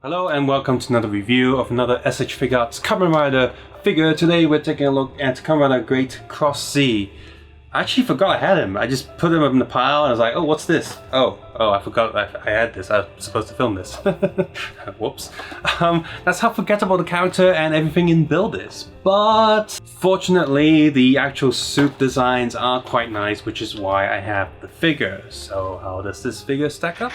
Hello and welcome to another review of another SH Figuarts Kamen Rider figure. Today we're taking a look at Kamen Rider Great Cross Z. I actually forgot I had him. I just put him up in the pile and I was like, oh, what's this? Oh, I forgot I had this. I was supposed to film this. Whoops. That's how forgettable the character and everything in build is. But fortunately, the actual suit designs are quite nice, which is why I have the figure. So how does this figure stack up?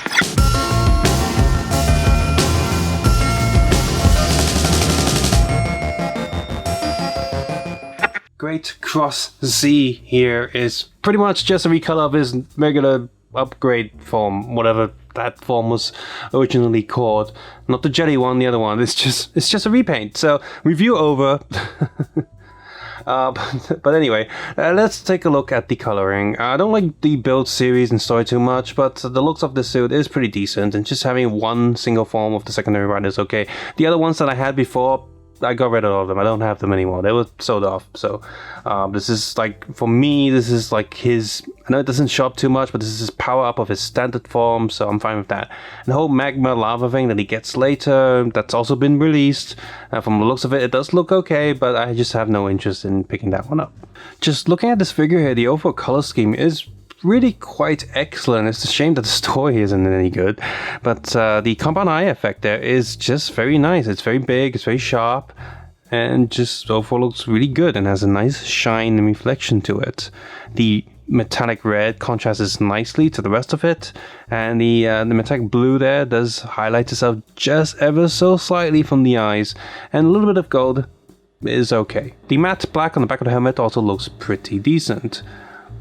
Great Cross Z here is pretty much just a recolor of his regular upgrade form, whatever that form was originally called. Not the jelly one, the other one. It's just a repaint. So review over. But anyway, let's take a look at the coloring. I don't like the build series and story too much, but the looks of this suit is pretty decent, and just having one single form of the secondary rider is okay. The other ones that I had before, I got rid of all of them. I don't have them anymore. They were sold off. So this is like, for me, this is like his, I know it doesn't show up too much, but this is his power up of his standard form, so I'm fine with that. And the whole magma lava thing that he gets later, that's also been released. From the looks of it, it does look okay, but I just have no interest in picking that one up. Just looking at this figure here, the overall color scheme is really quite excellent. It's a shame that the story isn't any good, but the compound eye effect there is just very nice. It's very big, it's very sharp, and just overall looks really good and has a nice shine and reflection to it. The metallic red contrasts nicely to the rest of it, and the metallic blue there does highlight itself just ever so slightly from the eyes, and a little bit of gold is okay. The matte black on the back of the helmet also looks pretty decent.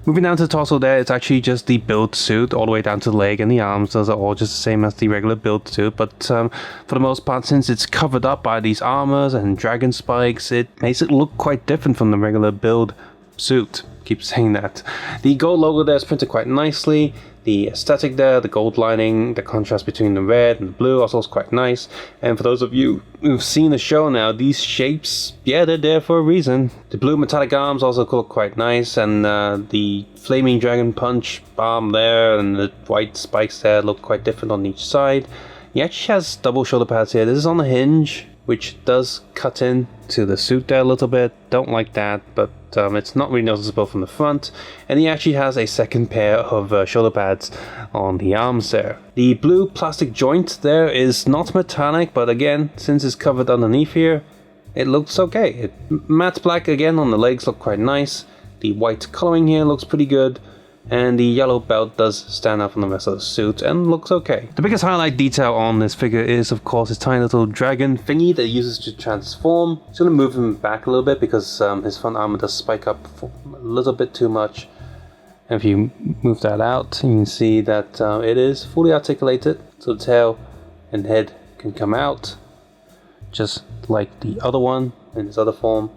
Moving down to the torso there, it's actually just the build suit all the way down to the leg, and the arms. Those are all just the same as the regular build suit, but for the most part, since it's covered up by these armors and dragon spikes, it makes it look quite different from the regular build suit. Keep saying that. The gold logo there is printed quite nicely. The aesthetic there, the gold lining, the contrast between the red and the blue also is quite nice. And for those of you who've seen the show now, these shapes, yeah, they're there for a reason. The blue metallic arms also look quite nice, and the flaming dragon punch arm there and the white spikes there look quite different on each side. He actually has double shoulder pads here. This is on the hinge, which does cut in to the suit there a little bit. Don't like that, but it's not really noticeable from the front. And he actually has a second pair of shoulder pads on the arms there. The blue plastic joint there is not metallic, but again, since it's covered underneath here, it looks okay. Matte black again on the legs look quite nice. The white coloring here looks pretty good. And the yellow belt does stand out from the rest of the suit and looks okay. The biggest highlight detail on this figure is, of course, his tiny little dragon thingy that he uses to transform. It's going to move him back a little bit because his front armor does spike up a little bit too much. And if you move that out, you can see that it is fully articulated, so the tail and head can come out, just like the other one in its other form.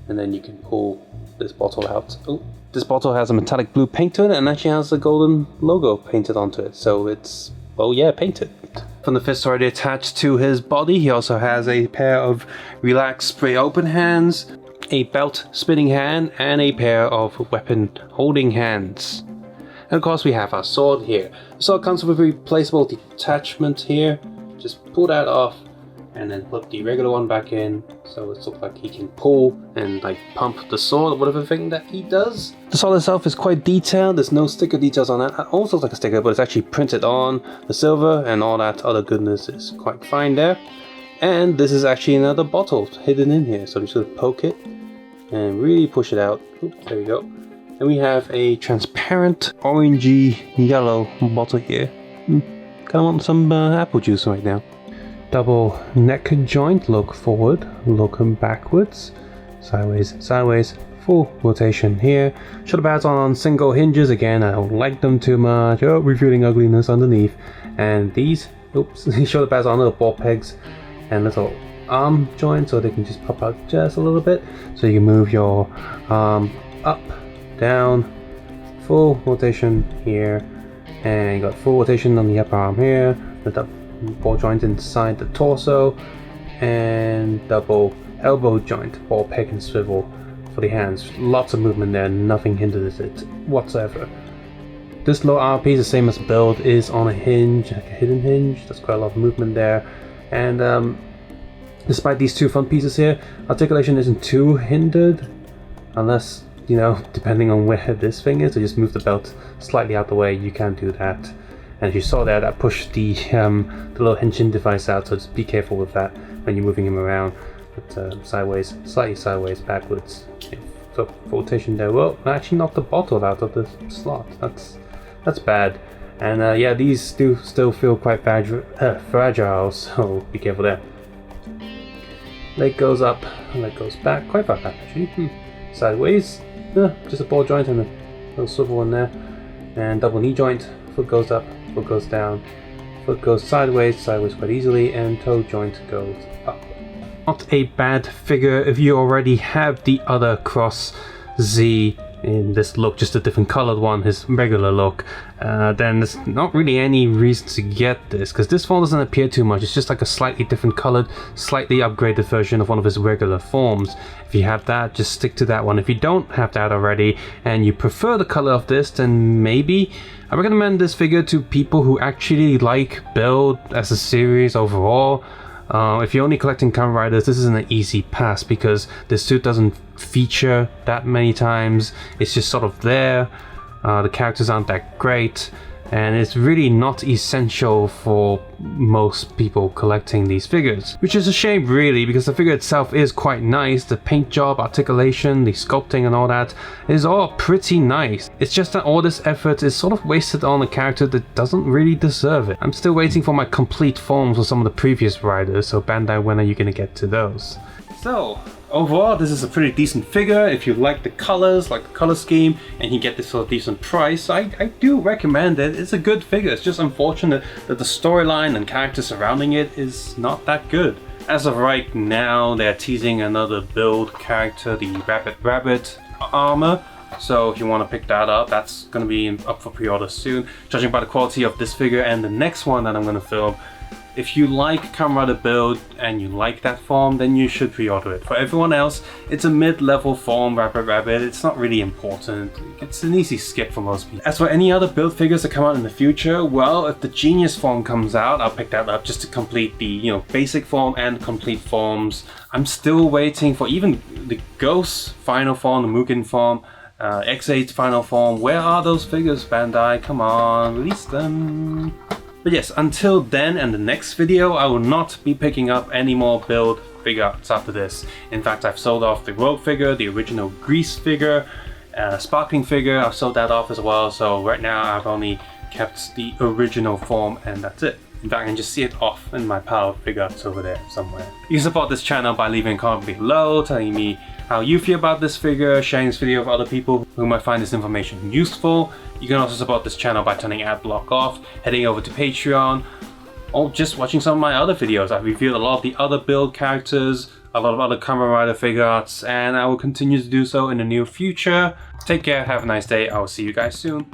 And then you can pull this bottle out. Oh. This bottle has a metallic blue paint to it and actually has the golden logo painted onto it. So it's, well, yeah, painted. From the fist already attached to his body, he also has a pair of relaxed spray open hands, a belt spinning hand, and a pair of weapon holding hands. And of course we have our sword here. The sword comes with a replaceable detachment here. Just pull that off and then put the regular one back in, so it looks like he can pull and like pump the sword or whatever thing that he does. The sword itself is quite detailed. There's no sticker details on that. It almost looks like a sticker, but it's actually printed on the silver, and all that other goodness is quite fine there. And this is actually another bottle hidden in here, so I'm just going to poke it and really push it out. Oops, there we go. And we have a transparent orangey yellow bottle here. Kind of want some apple juice right now. Double neck joint, look forward, look backwards, sideways, sideways, full rotation here. Shoulder pads on single hinges, again, I don't like them too much. Oh, revealing ugliness underneath. And these, oops, shoulder pads on little ball pegs and little arm joints, so they can just pop out just a little bit. So you can move your arm up, down, full rotation here. And you got full rotation on the upper arm here, the ball joint inside the torso, and double elbow joint, ball peg and swivel for the hands. Lots of movement there, nothing hinders it whatsoever. This low RP is the same as build, is on a hinge, like a hidden hinge. There's quite a lot of movement there. And despite these two front pieces here, articulation isn't too hindered, unless, you know, depending on where this thing is, so just move the belt slightly out the way, you can do that. And if you saw that, I pushed the little hinging device out, so just be careful with that when you're moving him around. But sideways, slightly sideways, backwards. So rotation there. Well, I actually knocked the bottle out of the slot. That's bad. And yeah, these do still feel quite fragile, so be careful there. Leg goes up, leg goes back, quite far back actually. Sideways, just a ball joint and a little swivel in there. And double knee joint, foot goes up, foot goes down, foot goes sideways quite easily, and toe joint goes up. Not a bad figure if you already have the other Cross Z in this look, just a different colored one, his regular look. Then there's not really any reason to get this, because this form doesn't appear too much. It's just like a slightly different colored, slightly upgraded version of one of his regular forms. If you have that, just stick to that one. If you don't have that already and you prefer the color of this, then maybe I recommend this figure to people who actually like Build as a series overall. If you're only collecting Kamen Riders, this isn't an easy pass because this suit doesn't feature that many times. It's just sort of there. The characters aren't that great, and it's really not essential for most people collecting these figures, which is a shame really, because the figure itself is quite nice. The paint job, articulation, the sculpting and all that is all pretty nice. It's just that all this effort is sort of wasted on a character that doesn't really deserve it. I'm still waiting for my complete forms for some of the previous riders, so Bandai, when are you gonna get to those? So overall, this is a pretty decent figure. If you like the colors, like the color scheme, and you get this for a decent price, I do recommend it. It's a good figure. It's just unfortunate that the storyline and character surrounding it is not that good. As of right now, they're teasing another Build character, the Rabbit armor. So if you want to pick that up, that's going to be up for pre-order soon. Judging by the quality of this figure and the next one that I'm going to film, if you like Kamen Rider Build and you like that form, then you should pre-order it. For everyone else, it's a mid-level form, Rabbit. It's not really important. It's an easy skip for most people. As for any other Build figures that come out in the future, well, if the Genius form comes out, I'll pick that up just to complete the, you know, basic form and complete forms. I'm still waiting for even the Ghost final form, the Mugen form, X8 final form. Where are those figures, Bandai? Come on, release them. But yes, until then and the next video, I will not be picking up any more Build Figuarts after this. In fact, I've sold off the Rogue figure, the original Grease figure, Sparkling figure, I've sold that off as well. So right now I've only kept the original form and that's it. In fact, I can just see it off in my pile of Figuarts over there somewhere. You can support this channel by leaving a comment below, telling me how you feel about this figure, sharing this video with other people who might find this information useful. You can also support this channel by turning ad block off, heading over to Patreon, or just watching some of my other videos. I've reviewed a lot of the other Build characters, a lot of other Kamen Rider Figuarts, and I will continue to do so in the near future. Take care, have a nice day, I will see you guys soon.